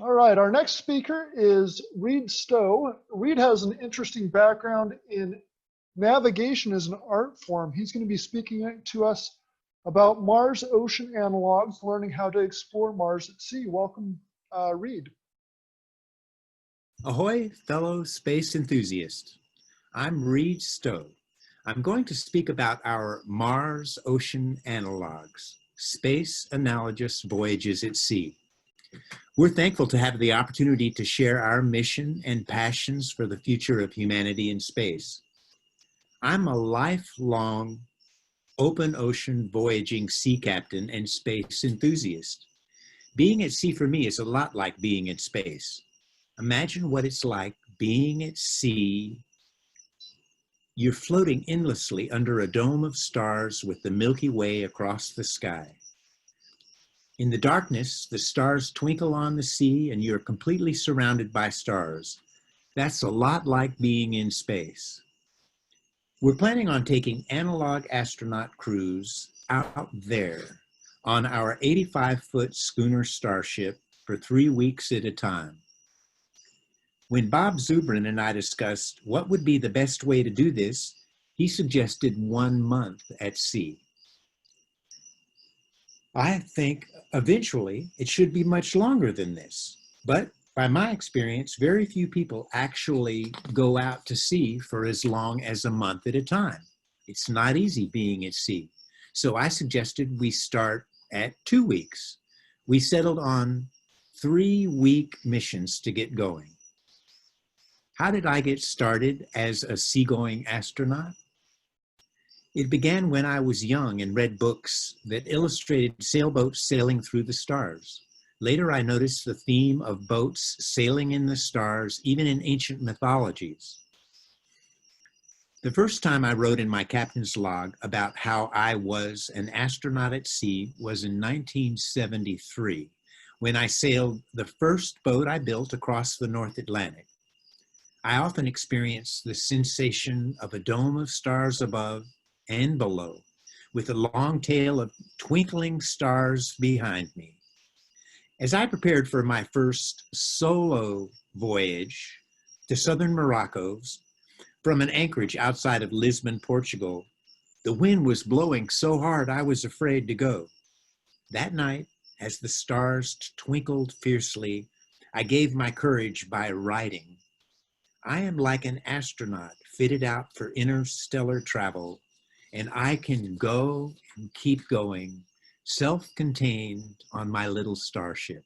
All right, our next speaker is Reid Stowe. Reid has an interesting background in navigation as an art form. He's going to be speaking to us about Mars ocean analogs, learning how to explore Mars at sea. Welcome, Reid. Ahoy, fellow space enthusiasts. I'm Reid Stowe. I'm going to speak about our Mars ocean analogs, space analogous voyages at sea. We're thankful to have the opportunity to share our mission and passions for the future of humanity in space. I'm a lifelong open ocean voyaging sea captain and space enthusiast. Being at sea for me is a lot like being in space. Imagine what it's like being at sea. You're floating endlessly under a dome of stars with the Milky Way across the sky. In the darkness, the stars twinkle on the sea and you're completely surrounded by stars. That's a lot like being in space. We're planning on taking analog astronaut crews out there on our 85-foot schooner Starship for 3 weeks at a time. When Bob Zubrin and I discussed what would be the best way to do this, he suggested 1 month at sea. I think eventually it should be much longer than this, but by my experience, very few people actually go out to sea for as long as a month at a time. It's not easy being at sea. So I suggested we start at 2 weeks. We settled on 3-week missions to get going. How did I get started as a seagoing astronaut? It began when I was young and read books that illustrated sailboats sailing through the stars. Later, I noticed the theme of boats sailing in the stars, even in ancient mythologies. The first time I wrote in my captain's log about how I was an astronaut at sea was in 1973, when I sailed the first boat I built across the North Atlantic. I often experience the sensation of a dome of stars above and below, with a long tail of twinkling stars behind me. As I prepared for my first solo voyage to southern Morocco from an anchorage outside of Lisbon, Portugal, the wind was blowing so hard I was afraid to go. That night, as the stars twinkled fiercely, I gave my courage by writing. I am like an astronaut fitted out for interstellar travel, and I can go and keep going, self-contained on my little starship.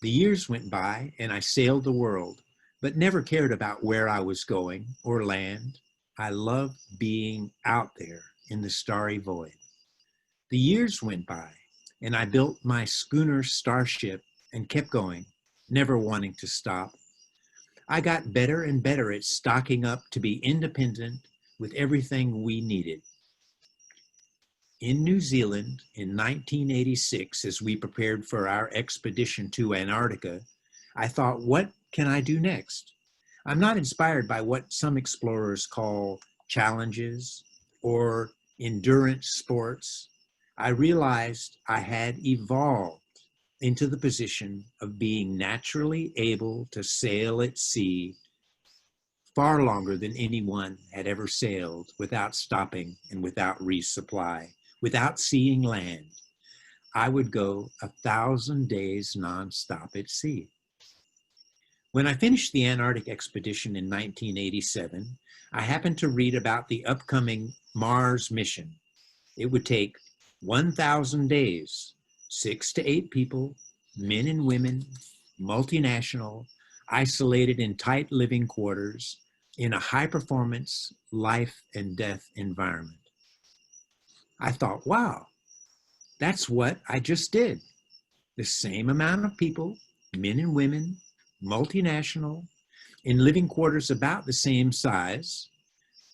The years went by and I sailed the world, but never cared about where I was going or land. I loved being out there in the starry void. The years went by and I built my schooner Starship and kept going, never wanting to stop. I got better and better at stocking up to be independent with everything we needed. In New Zealand in 1986, as we prepared for our expedition to Antarctica, I thought, what can I do next? I'm not inspired by what some explorers call challenges or endurance sports. I realized I had evolved into the position of being naturally able to sail at sea far longer than anyone had ever sailed without stopping and without resupply, without seeing land. I would go 1,000 days nonstop at sea. When I finished the Antarctic expedition in 1987, I happened to read about the upcoming Mars mission. It would take 1,000 days, 6 to 8 people, men and women, multinational, isolated in tight living quarters, in a high-performance life and death environment. I thought, wow, that's what I just did. The same amount of people, men and women, multinational, in living quarters about the same size,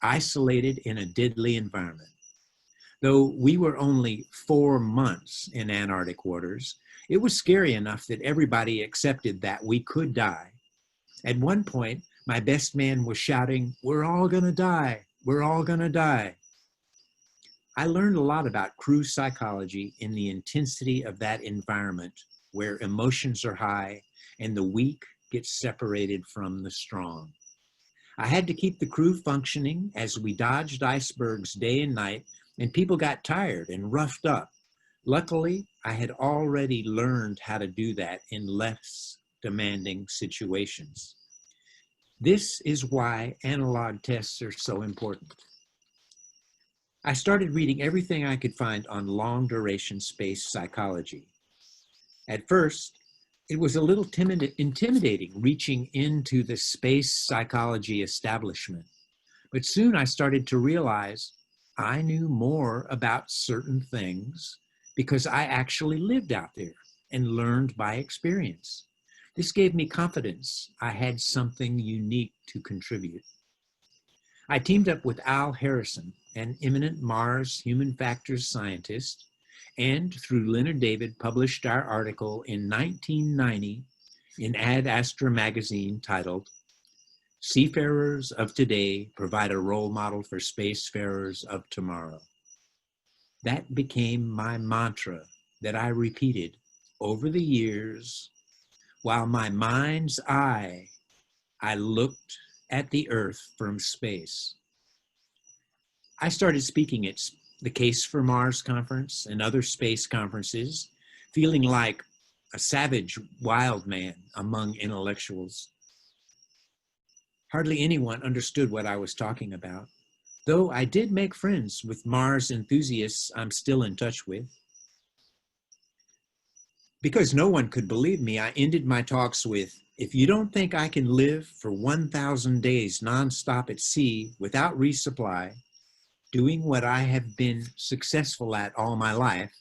isolated in a deadly environment. Though we were only 4 months in Antarctic waters, it was scary enough that everybody accepted that we could die. At one point, my best man was shouting, "We're all gonna die, we're all gonna die." I learned a lot about crew psychology in the intensity of that environment where emotions are high and the weak get separated from the strong. I had to keep the crew functioning as we dodged icebergs day and night, and people got tired and roughed up. Luckily, I had already learned how to do that in less demanding situations. This is why analog tests are so important. I started reading everything I could find on long-duration space psychology. At first, it was a little intimidating reaching into the space psychology establishment, but soon I started to realize I knew more about certain things because I actually lived out there and learned by experience. This gave me confidence I had something unique to contribute. I teamed up with Al Harrison, an eminent Mars human factors scientist, and through Leonard David published our article in 1990 in Ad Astra magazine titled, "Seafarers of Today Provide a Role Model for Spacefarers of Tomorrow." That became my mantra that I repeated over the years while my mind's eye, I looked at the Earth from space. I started speaking at the Case for Mars conference and other space conferences, feeling like a savage wild man among intellectuals. Hardly anyone understood what I was talking about, though I did make friends with Mars enthusiasts I'm still in touch with. Because no one could believe me, I ended my talks with, "If you don't think I can live for 1,000 days nonstop at sea without resupply, doing what I have been successful at all my life,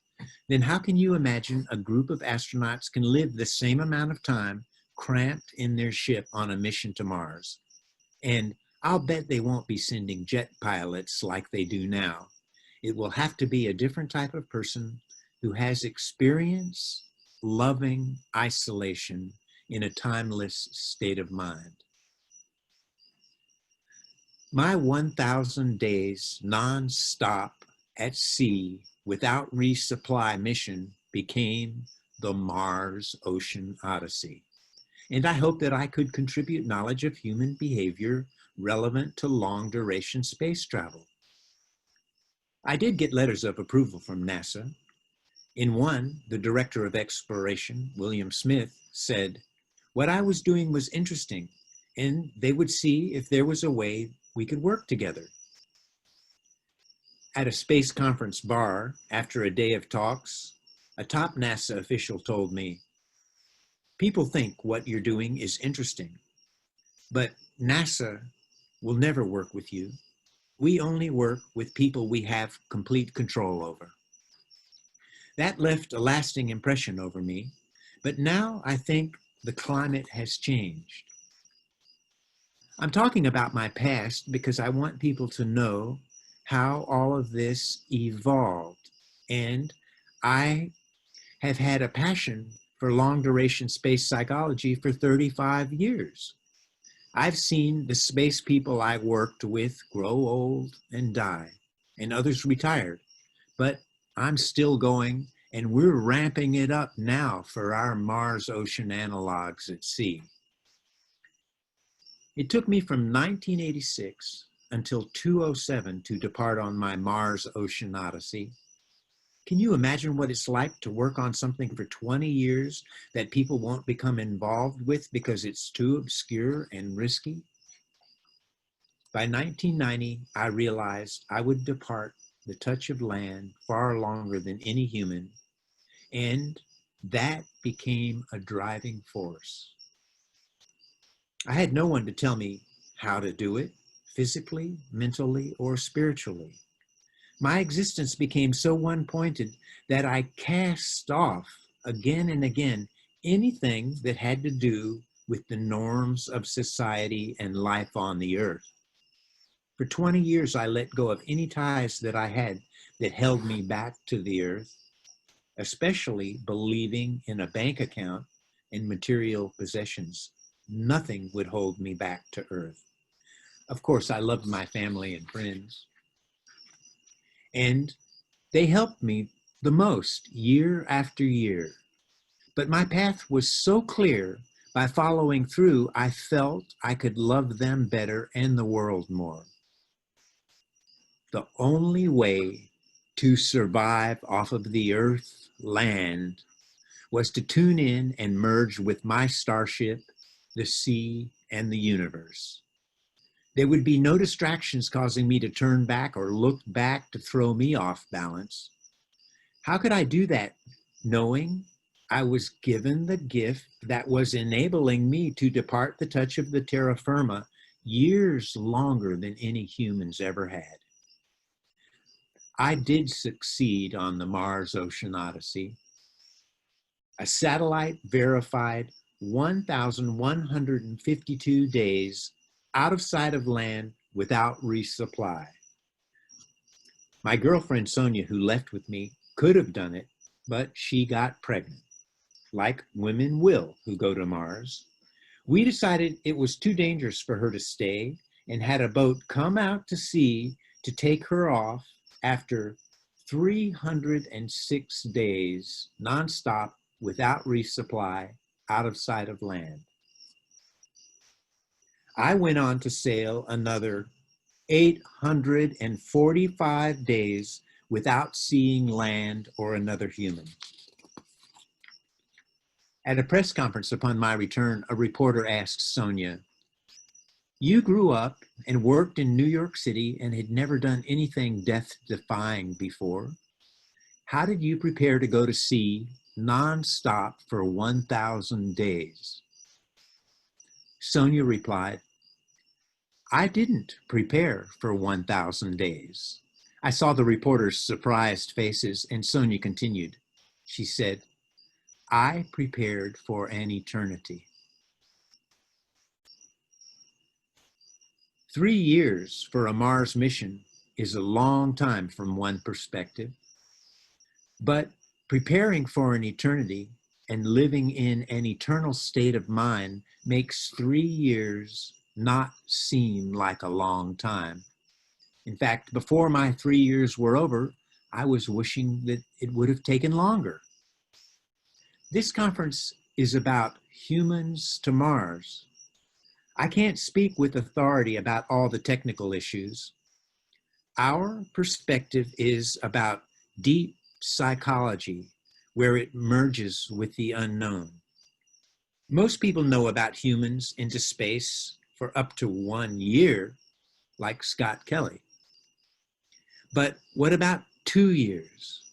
then how can you imagine a group of astronauts can live the same amount of time cramped in their ship on a mission to Mars? And I'll bet they won't be sending jet pilots like they do now. It will have to be a different type of person who has experience loving isolation in a timeless state of mind." My 1,000 days non-stop at sea without resupply mission became the Mars Ocean Odyssey. And I hope that I could contribute knowledge of human behavior relevant to long-duration space travel. I did get letters of approval from NASA. In one, the director of exploration, William Smith, said, what I was doing was interesting, and they would see if there was a way we could work together. At a space conference bar, after a day of talks, a top NASA official told me, "People think what you're doing is interesting, but NASA will never work with you. We only work with people we have complete control over." That left a lasting impression over me, but now I think the climate has changed. I'm talking about my past because I want people to know how all of this evolved, and I have had a passion for long-duration space psychology for 35 years. I've seen the space people I worked with grow old and die, and others retired, but I'm still going, and we're ramping it up now for our Mars ocean analogs at sea. It took me from 1986 until 2007 to depart on my Mars Ocean Odyssey. Can you imagine what it's like to work on something for 20 years that people won't become involved with because it's too obscure and risky? By 1990, I realized I would depart the touch of land far longer than any human, and that became a driving force. I had no one to tell me how to do it, physically, mentally, or spiritually. My existence became so one-pointed that I cast off again and again anything that had to do with the norms of society and life on the earth. For 20 years, I let go of any ties that I had that held me back to the earth, especially believing in a bank account and material possessions. Nothing would hold me back to earth. Of course, I loved my family and friends, and they helped me the most year after year. But my path was so clear, by following through, I felt I could love them better and the world more. The only way to survive off of the earth land was to tune in and merge with my starship, the sea, and the universe. There would be no distractions causing me to turn back or look back to throw me off balance. How could I do that knowing I was given the gift that was enabling me to depart the touch of the terra firma years longer than any humans ever had? I did succeed on the Mars Ocean Odyssey. A satellite verified 1,152 days out of sight of land without resupply. My girlfriend Sonia, who left with me, could have done it, but she got pregnant, like women will who go to Mars. We decided it was too dangerous for her to stay and had a boat come out to sea to take her off after 306 days nonstop without resupply out of sight of land. I went on to sail another 845 days without seeing land or another human. At a press conference upon my return, a reporter asked Sonia, "You grew up and worked in New York City and had never done anything death-defying before. How did you prepare to go to sea nonstop for 1,000 days?" Sonia replied, "I didn't prepare for 1,000 days." I saw the reporter's surprised faces, and Sonia continued. She said, "I prepared for an eternity." 3 years for a Mars mission is a long time from one perspective, but preparing for an eternity and living in an eternal state of mind makes 3 years not seem like a long time. In fact, before my 3 years were over, I was wishing that it would have taken longer. This conference is about humans to Mars. I can't speak with authority about all the technical issues. Our perspective is about deep psychology, where it merges with the unknown. Most people know about humans into space for up to 1 year, like Scott Kelly. But what about 2 years?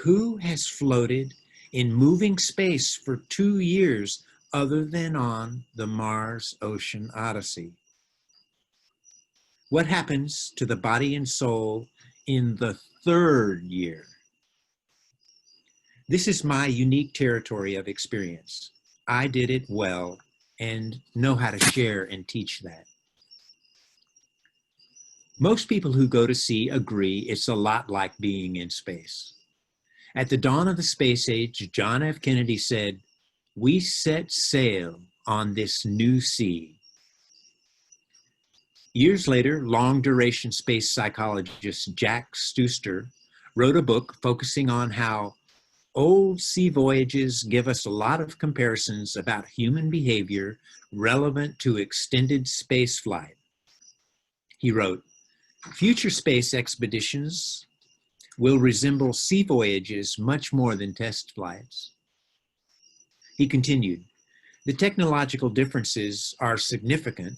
Who has floated in moving space for 2 years other than on the Mars Ocean Odyssey? What happens to the body and soul in the 3rd year? This is my unique territory of experience. I did it well and know how to share and teach that. Most people who go to sea agree it's a lot like being in space. At the dawn of the space age, John F. Kennedy said, "We set sail on this new sea." Years later, long-duration space psychologist Jack Stuster wrote a book focusing on how old sea voyages give us a lot of comparisons about human behavior relevant to extended space flight. He wrote, "Future space expeditions will resemble sea voyages much more than test flights." He continued, "The technological differences are significant,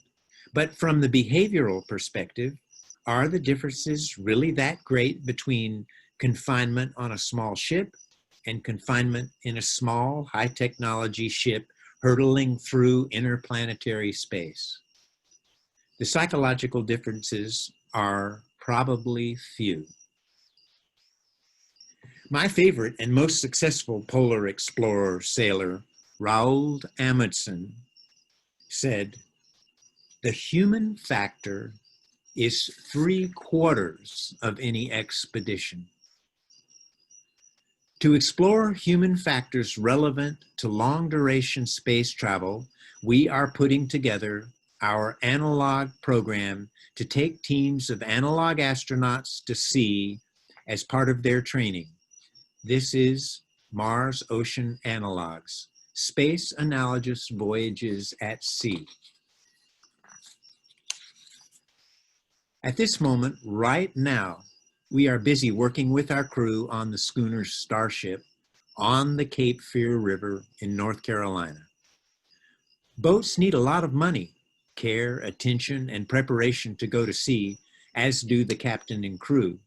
but from the behavioral perspective, are the differences really that great between confinement on a small ship and confinement in a small, high-technology ship hurtling through interplanetary space? The psychological differences are probably few." My favorite and most successful polar explorer sailor, Roald Amundsen, said, "The human factor is 3/4 of any expedition." To explore human factors relevant to long-duration space travel, we are putting together our analog program to take teams of analog astronauts to sea as part of their training. This is Mars Ocean Analogs, Space Analogous Voyages at Sea. At this moment, right now, we are busy working with our crew on the schooner Starship on the Cape Fear River in North Carolina. Boats need a lot of money, care, attention, and preparation to go to sea, as do the captain and crew.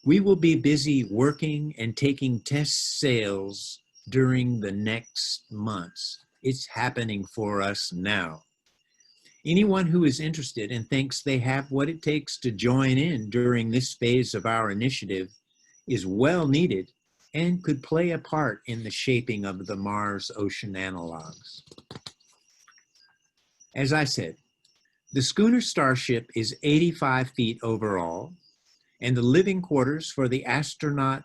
We will be busy working and taking test sails during the next months. It's happening for us now. Anyone who is interested and thinks they have what it takes to join in during this phase of our initiative is well needed and could play a part in the shaping of the Mars Ocean Analogs. As I said, the schooner Starship is 85 feet overall, and the living quarters for the astronaut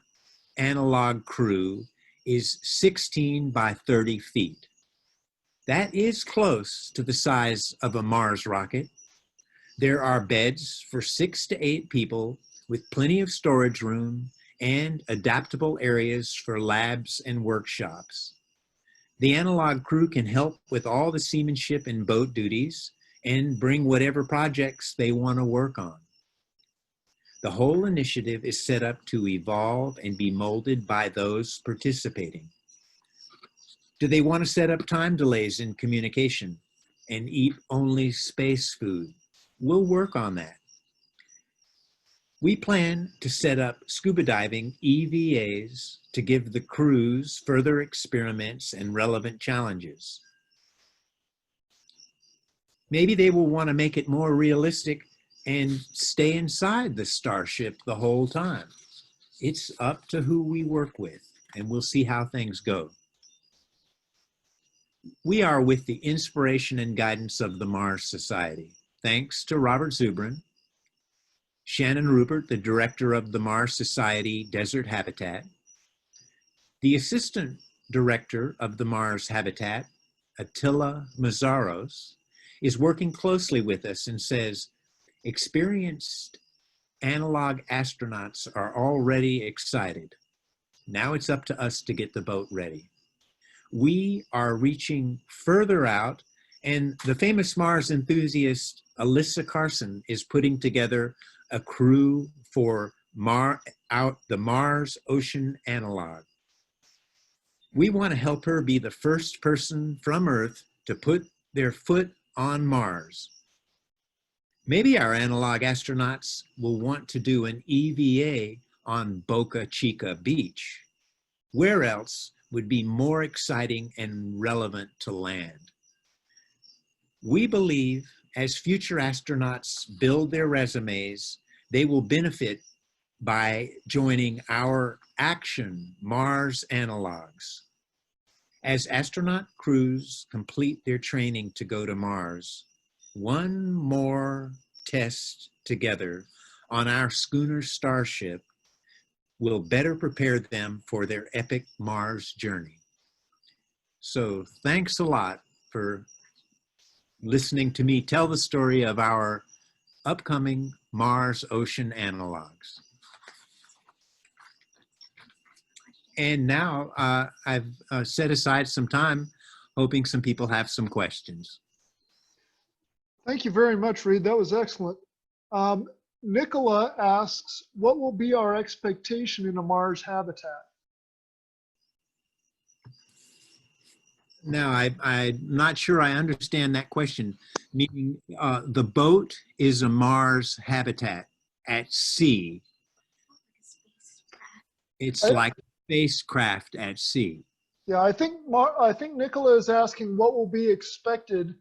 analog crew is 16 by 30 feet. That is close to the size of a Mars rocket. There are beds for 6 to 8 people with plenty of storage room and adaptable areas for labs and workshops. The analog crew can help with all the seamanship and boat duties and bring whatever projects they want to work on. The whole initiative is set up to evolve and be molded by those participating. Do they want to set up time delays in communication and eat only space food? We'll work on that. We plan to set up scuba diving EVAs to give the crews further experiments and relevant challenges. Maybe they will want to make it more realistic and stay inside the Starship the whole time. It's up to who we work with, and we'll see how things go. We are with the inspiration and guidance of the Mars Society. Thanks to Robert Zubrin, Shannon Rupert, the director of the Mars Society Desert Habitat, the assistant director of the Mars Habitat, Attila Mazaros, is working closely with us and says, experienced analog astronauts are already excited. Now it's up to us to get the boat ready. We are reaching further out, and the famous Mars enthusiast Alyssa Carson is putting together a crew for the Mars Ocean Analog. We want to help her be the first person from Earth to put their foot on Mars. Maybe our analog astronauts will want to do an EVA on Boca Chica Beach. Where else would be more exciting and relevant to land? We believe as future astronauts build their resumes, they will benefit by joining our Action Mars Analogs. As astronaut crews complete their training to go to Mars, one more test together on our schooner Starship will better prepare them for their epic Mars journey. So thanks a lot for listening to me tell the story of our upcoming Mars Ocean Analogs. And now I've set aside some time, hoping some people have some questions. Thank you very much, Reid. That was excellent. Nicola asks, what will be our expectation in a Mars habitat? Now, I'm not sure I understand that question. Meaning, the boat is a Mars habitat at sea. It's like a spacecraft at sea. Yeah, I think Nicola is asking what will be expected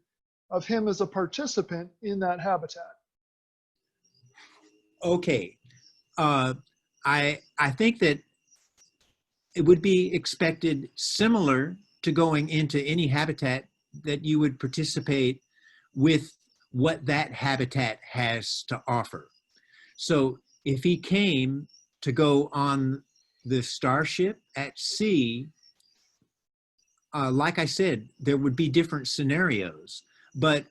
of him as a participant in that habitat. Okay, I think that it would be expected similar to going into any habitat that you would participate with what that habitat has to offer. So if he came to go on the Starship at sea, like I said, there would be different scenarios, but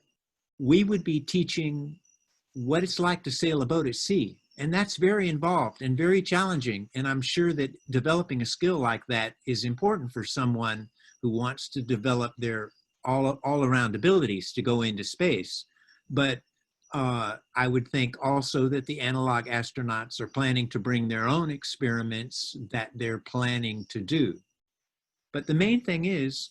we would be teaching what it's like to sail a boat at sea. And that's very involved and very challenging. And I'm sure that developing a skill like that is important for someone who wants to develop their all around abilities to go into space. But I would think also that the analog astronauts are planning to bring their own experiments that they're planning to do. But the main thing is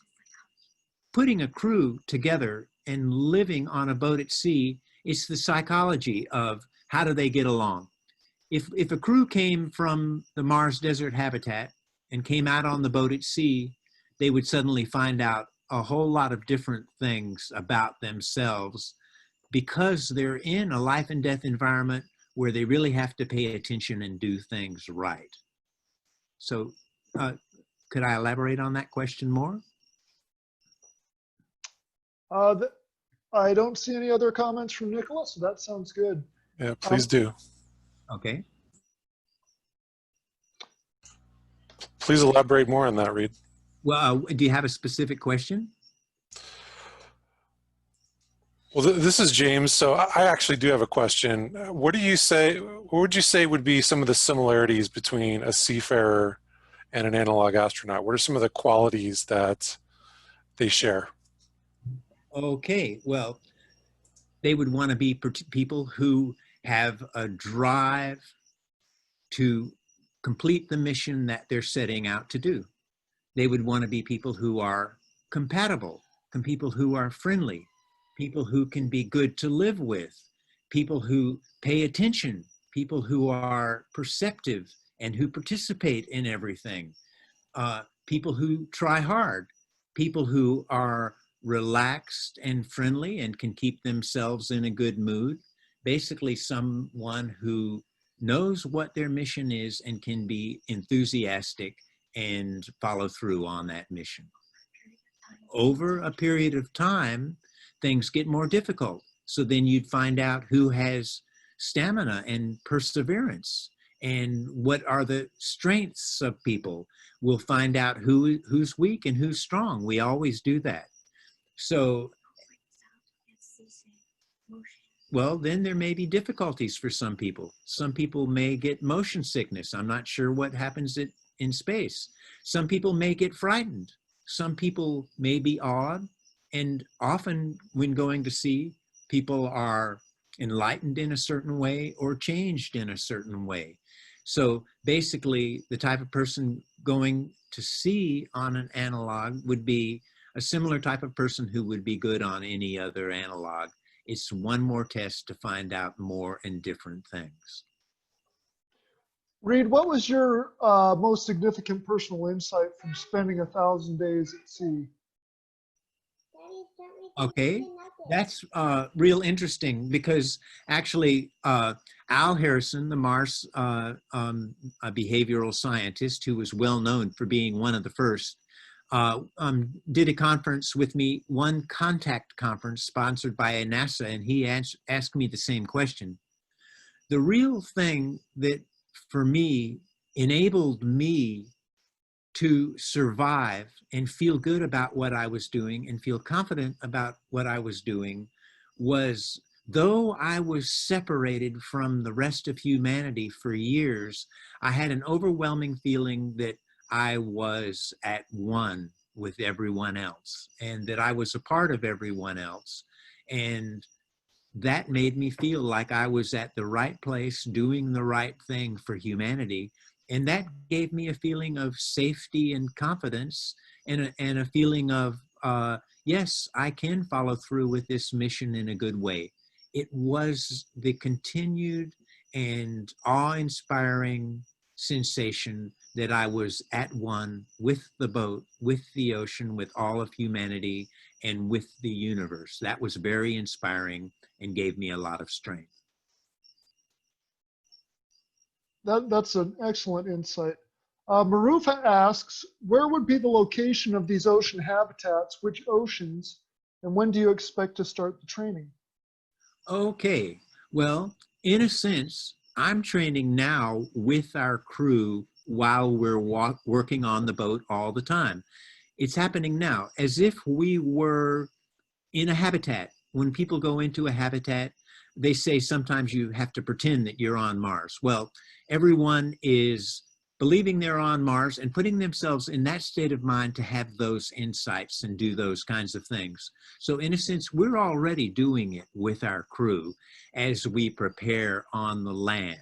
putting a crew together and living on a boat at sea. It's the psychology of how do they get along. If a crew came from the Mars desert habitat and came out on the boat at sea, they would suddenly find out a whole lot of different things about themselves because they're in a life and death environment where they really have to pay attention and do things right. So could I elaborate on that question more? I don't see any other comments from Nicholas, so that sounds good. Yeah, please do. Okay. Please elaborate more on that, Reid. Well, do you have a specific question? Well, this is James. So I actually do have a question. What would you say would be some of the similarities between a seafarer and an analog astronaut? What are some of the qualities that they share? Okay, well, they would want to be people who have a drive to complete the mission that they're setting out to do. They would want to be people who are compatible, people who are friendly, people who can be good to live with, people who pay attention, people who are perceptive and who participate in everything, people who try hard, people who are relaxed and friendly and can keep themselves in a good mood. Basically, someone who knows what their mission is and can be enthusiastic and follow through on that mission. Over a period of time, things get more difficult. So then you'd find out who has stamina and perseverance and what are the strengths of people. We'll find out who's weak and who's strong. We always do that. So, well, then there may be difficulties for some people. Some people may get motion sickness. I'm not sure what happens in space. Some people may get frightened. Some people may be awed. And often when going to sea, people are enlightened in a certain way or changed in a certain way. So basically, the type of person going to sea on an analog would be a similar type of person who would be good on any other analog. It's one more test to find out more and different things. Reid, what was your most significant personal insight from spending 1,000 days at sea? Okay, that's real interesting because actually Al Harrison, the Mars a behavioral scientist who was well known for being one of the first, did a conference with me, one contact conference sponsored by NASA, and he asked me the same question. The real thing that for me enabled me to survive and feel good about what I was doing and feel confident about what I was doing was, though I was separated from the rest of humanity for years, I had an overwhelming feeling that I was at one with everyone else and that I was a part of everyone else. And that made me feel like I was at the right place doing the right thing for humanity. And that gave me a feeling of safety and confidence and a feeling of, yes, I can follow through with this mission in a good way. It was the continued and awe-inspiring sensation that I was at one with the boat, with the ocean, with all of humanity, and with the universe. That was very inspiring and gave me a lot of strength. That's an excellent insight. Marufa asks, where would be the location of these ocean habitats, which oceans, and when do you expect to start the training? Okay, well, in a sense, I'm training now with our crew while we're working on the boat all the time. It's happening now as if we were in a habitat. When people go into a habitat, they say sometimes you have to pretend that you're on Mars. Well, everyone is believing they're on Mars and putting themselves in that state of mind to have those insights and do those kinds of things. So in a sense, we're already doing it with our crew as we prepare on the land.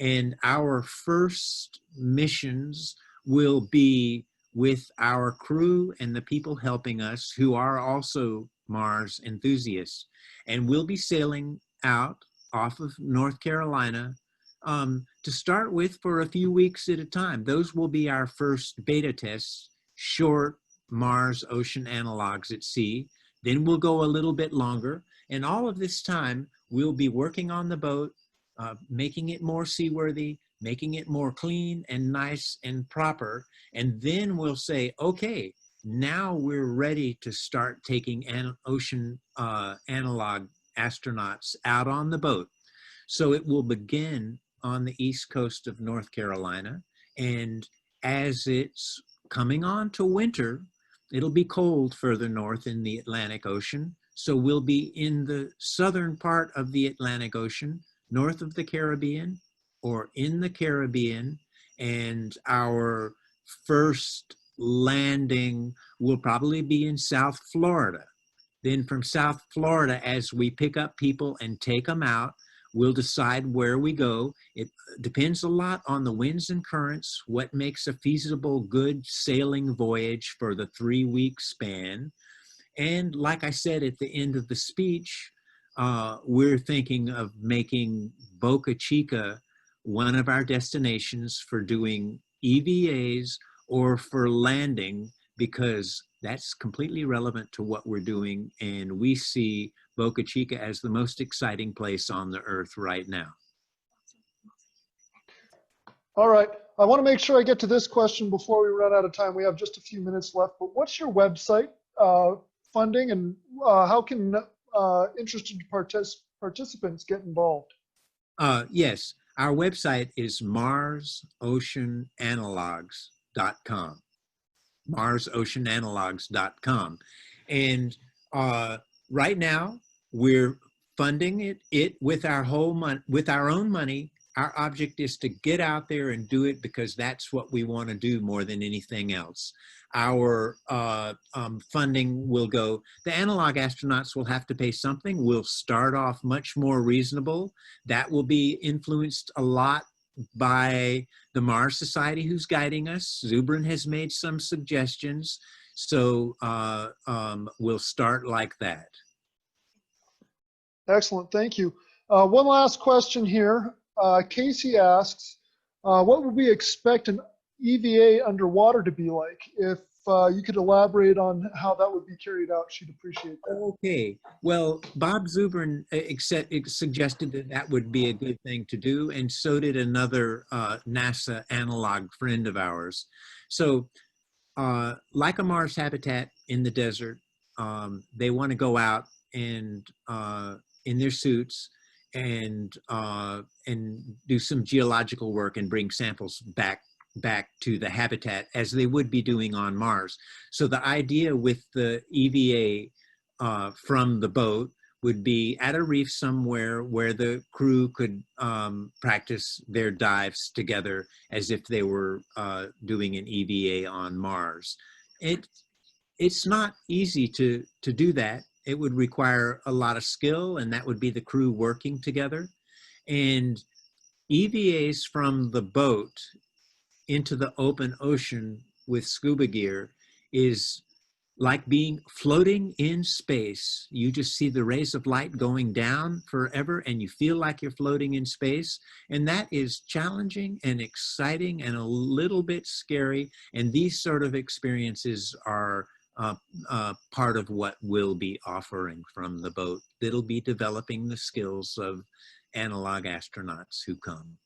And our first missions will be with our crew and the people helping us who are also Mars enthusiasts. And we'll be sailing out off of North Carolina to start with for a few weeks at a time. Those will be our first beta tests, short Mars ocean analogs at sea. Then we'll go a little bit longer. And all of this time, we'll be working on the boat, making it more seaworthy, making it more clean and nice and proper. And then we'll say, okay, now we're ready to start taking ocean analog astronauts out on the boat. So it will begin on the east coast of North Carolina. And as it's coming on to winter, it'll be cold further north in the Atlantic Ocean. So we'll be in the southern part of the Atlantic Ocean, north of the Caribbean or in the Caribbean. And our first landing will probably be in South Florida. Then from South Florida, as we pick up people and take them out, we'll decide where we go. It depends a lot on the winds and currents, what makes a feasible, good sailing voyage for the 3-week span. And like I said at the end of the speech, we're thinking of making Boca Chica one of our destinations for doing EVAs or for landing, because that's completely relevant to what we're doing. And we see Boca Chica as the most exciting place on the earth right now. All right. I want to make sure I get to this question before we run out of time. We have just a few minutes left, but what's your website, funding, and how can interested participants get involved? Yes, our website is marsoceananalogs.com. marsoceananalogs.com. And right now we're funding it with our with our own money. Our object is to get out there and do it because that's what we want to do more than anything else. Our funding will go, the analog astronauts will have to pay something. We'll start off much more reasonable. That will be influenced a lot by the Mars Society who's guiding us. Zubrin has made some suggestions. So we'll start like that. Excellent, thank you. One last question here. Casey asks, what would we expect an EVA underwater to be like? If you could elaborate on how that would be carried out, she'd appreciate that. Okay, well, Bob Zubrin suggested that that would be a good thing to do, and so did another NASA analog friend of ours. So like a Mars habitat in the desert, they want to go out and in their suits and do some geological work and bring samples back to the habitat as they would be doing on Mars. So the idea with the EVA from the boat would be at a reef somewhere where the crew could practice their dives together as if they were doing an EVA on Mars. It's not easy to do that. It would require a lot of skill, and that would be the crew working together. And EVAs from the boat into the open ocean with scuba gear is like floating in space. You just see the rays of light going down forever and you feel like you're floating in space. And that is challenging and exciting and a little bit scary. And these sort of experiences are part of what we'll be offering from the boat. That'll be developing the skills of analog astronauts who come.